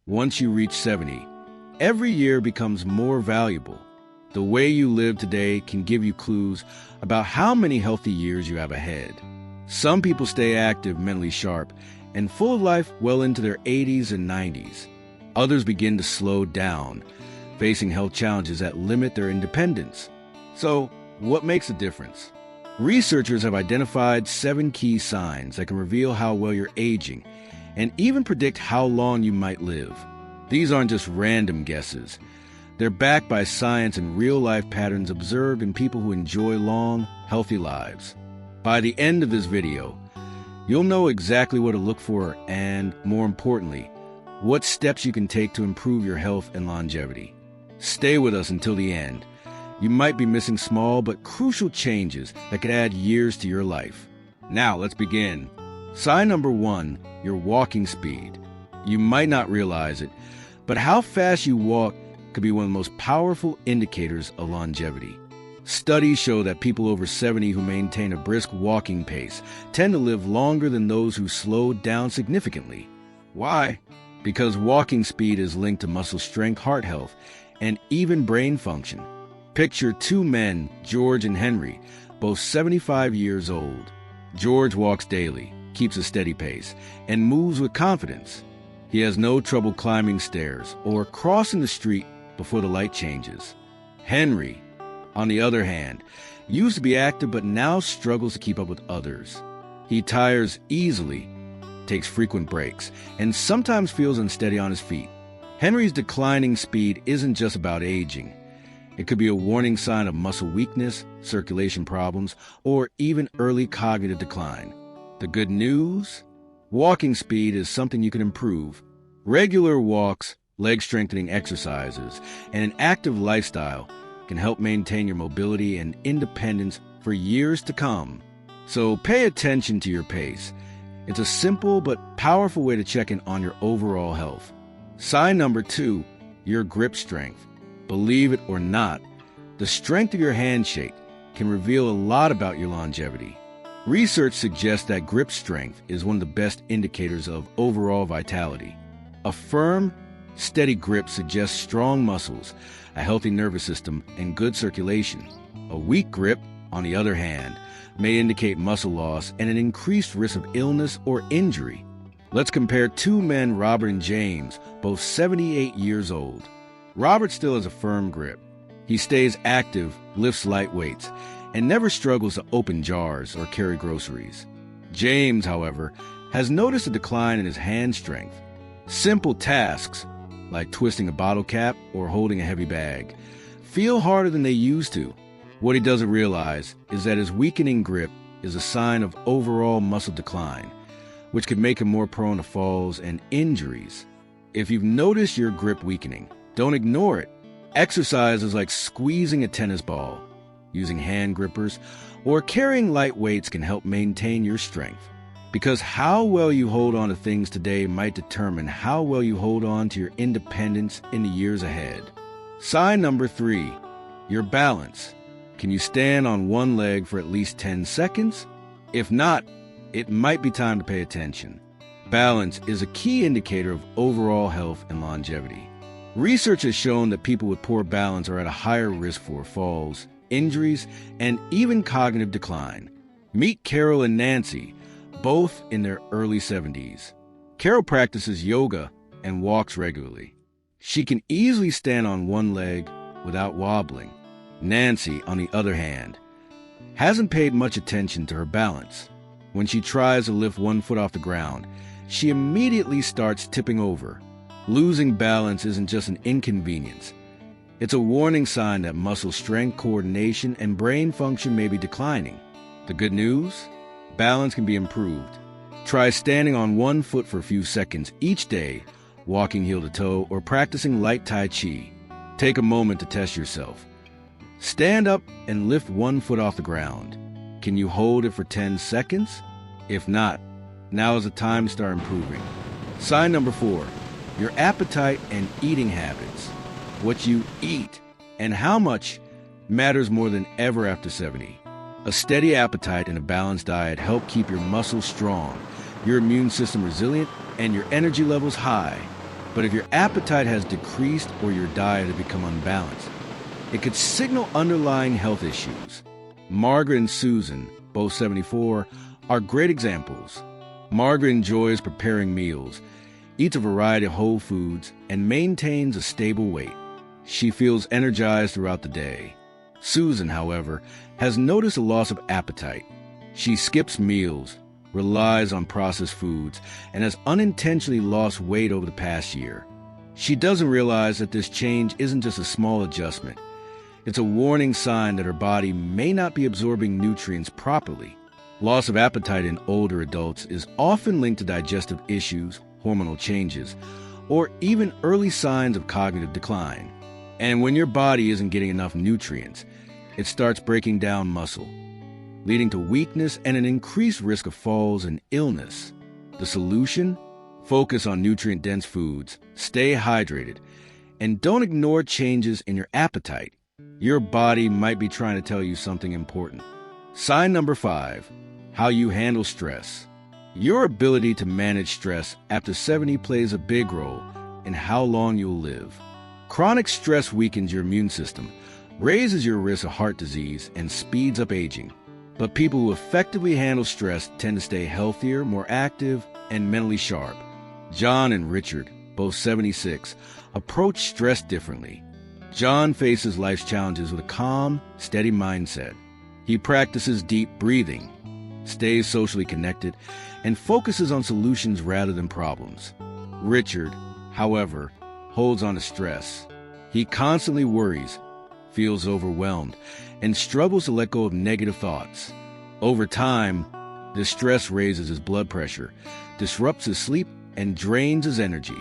Once you reach 70, every year becomes more valuable. The way you live today can give you clues about how many healthy years you have ahead. Some people stay active, mentally sharp, and full of life well into their 80s and 90s. Others begin to slow down, facing health challenges that limit their independence. So, what makes a difference? Researchers have identified 7 key signs that can reveal how well you're aging and even predict how long you might live. These aren't just random guesses. They're backed by science and real-life patterns observed in people who enjoy long, healthy lives. By the end of this video, you'll know exactly what to look for and, more importantly, what steps you can take to improve your health and longevity. Stay with us until the end. You might be missing small but crucial changes that could add years to your life. Now, let's begin. Sign number 1, your walking speed. You might not realize it, but how fast you walk could be one of the most powerful indicators of longevity. Studies show that people over 70 who maintain a brisk walking pace tend to live longer than those who slowed down significantly. Why? Because walking speed is linked to muscle strength, heart health, and even brain function. Picture 2 men, George and Henry, both 75 years old. George walks daily, keeps a steady pace, and moves with confidence. He has no trouble climbing stairs or crossing the street before the light changes. Henry, on the other hand, used to be active but now struggles to keep up with others. He tires easily, takes frequent breaks, and sometimes feels unsteady on his feet. Henry's declining speed isn't just about aging. It could be a warning sign of muscle weakness, circulation problems, or even early cognitive decline. The good news? Walking speed is something you can improve. Regular walks, leg-strengthening exercises, and an active lifestyle can help maintain your mobility and independence for years to come. So pay attention to your pace. It's a simple but powerful way to check in on your overall health. Sign number 2, your grip strength. Believe it or not, the strength of your handshake can reveal a lot about your longevity. Research suggests that grip strength is one of the best indicators of overall vitality. A firm, steady grip suggests strong muscles, a healthy nervous system, and good circulation. A weak grip, on the other hand, may indicate muscle loss and an increased risk of illness or injury. Let's compare 2 men, Robert and James, both 78 years old. Robert still has a firm grip. He stays active, lifts light weights, and never struggles to open jars or carry groceries. James, however, has noticed a decline in his hand strength. Simple tasks, like twisting a bottle cap or holding a heavy bag, feel harder than they used to. What he doesn't realize is that his weakening grip is a sign of overall muscle decline, which could make him more prone to falls and injuries. If you've noticed your grip weakening, don't ignore it. Exercises like squeezing a tennis ball, using hand grippers, or carrying light weights can help maintain your strength. Because how well you hold on to things today might determine how well you hold on to your independence in the years ahead. Sign number 3, your balance. Can you stand on one leg for at least 10 seconds? If not, it might be time to pay attention. Balance is a key indicator of overall health and longevity. Research has shown that people with poor balance are at a higher risk for falls, injuries, and even cognitive decline. Meet Carol and Nancy, both in their early 70s. Carol practices yoga and walks regularly. She can easily stand on one leg without wobbling. Nancy, on the other hand, hasn't paid much attention to her balance. When she tries to lift one foot off the ground, she immediately starts tipping over. Losing balance isn't just an inconvenience. It's a warning sign that muscle strength, coordination, and brain function may be declining. The good news? Balance can be improved. Try standing on one foot for a few seconds each day, walking heel to toe, or practicing light Tai Chi. Take a moment to test yourself. Stand up and lift one foot off the ground. Can you hold it for 10 seconds? If not, now is the time to start improving. Sign number 4, your appetite and eating habits. What you eat and how much matters more than ever after 70. A steady appetite and a balanced diet help keep your muscles strong, your immune system resilient, and your energy levels high. But if your appetite has decreased or your diet has become unbalanced, it could signal underlying health issues. Margaret and Susan, both 74, are great examples. Margaret enjoys preparing meals, eats a variety of whole foods, and maintains a stable weight. She feels energized throughout the day. Susan, however, has noticed a loss of appetite. She skips meals, relies on processed foods, and has unintentionally lost weight over the past year. She doesn't realize that this change isn't just a small adjustment. It's a warning sign that her body may not be absorbing nutrients properly. Loss of appetite in older adults is often linked to digestive issues, hormonal changes, or even early signs of cognitive decline. And when your body isn't getting enough nutrients, it starts breaking down muscle, leading to weakness and an increased risk of falls and illness. The solution? Focus on nutrient-dense foods, stay hydrated, and don't ignore changes in your appetite. Your body might be trying to tell you something important. Sign number 5, how you handle stress. Your ability to manage stress after 70 plays a big role in how long you'll live. Chronic stress weakens your immune system, raises your risk of heart disease, and speeds up aging. But people who effectively handle stress tend to stay healthier, more active, and mentally sharp. John and Richard, both 76, approach stress differently. John faces life's challenges with a calm, steady mindset. He practices deep breathing, stays socially connected, and focuses on solutions rather than problems. Richard, however, holds on to stress. He constantly worries, feels overwhelmed, and struggles to let go of negative thoughts. Over time, this stress raises his blood pressure, disrupts his sleep, and drains his energy.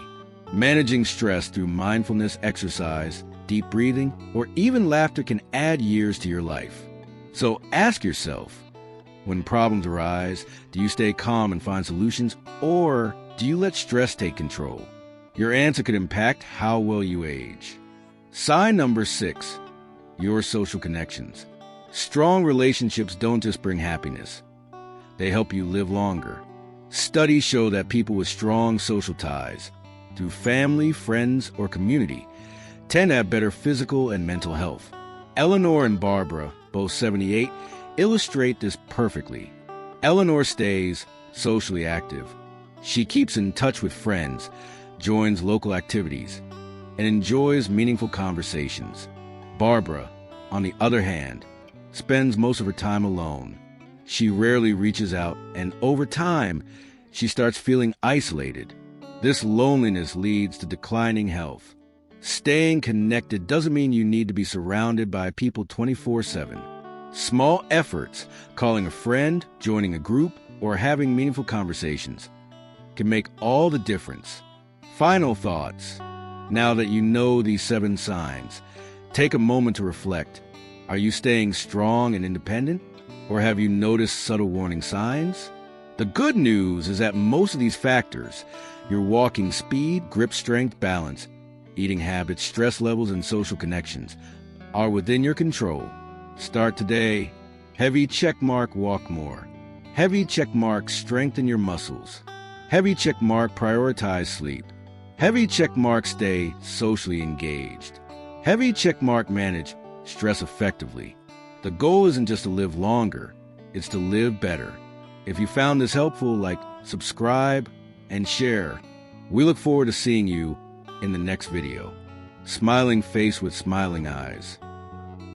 Managing stress through mindfulness, exercise, deep breathing, or even laughter can add years to your life. So ask yourself, when problems arise, do you stay calm and find solutions, or do you let stress take control? Your answer could impact how well you age. Sign number 6, your social connections. Strong relationships don't just bring happiness. They help you live longer. Studies show that people with strong social ties, through family, friends, or community, tend to have better physical and mental health. Eleanor and Barbara, both 78, illustrate this perfectly. Eleanor stays socially active. She keeps in touch with friends, joins local activities, and enjoys meaningful conversations. Barbara, on the other hand, spends most of her time alone. She rarely reaches out, and over time, she starts feeling isolated. This loneliness leads to declining health. Staying connected doesn't mean you need to be surrounded by people 24/7. Small efforts, calling a friend, joining a group, or having meaningful conversations, can make all the difference. Final thoughts. Now that you know these 7 signs, take a moment to reflect. Are you staying strong and independent, or have you noticed subtle warning signs? The good news is that most of these factors, your walking speed, grip strength, balance, eating habits, stress levels, and social connections, are within your control. Start today. Heavy checkmark, walk more. Heavy checkmark, strengthen your muscles. Heavy checkmark, prioritize sleep. Heavy checkmark, stay socially engaged. Heavy checkmark, manage stress effectively. The goal isn't just to live longer, it's to live better. If you found this helpful, like, subscribe, and share. We look forward to seeing you in the next video. Smiling face with smiling eyes.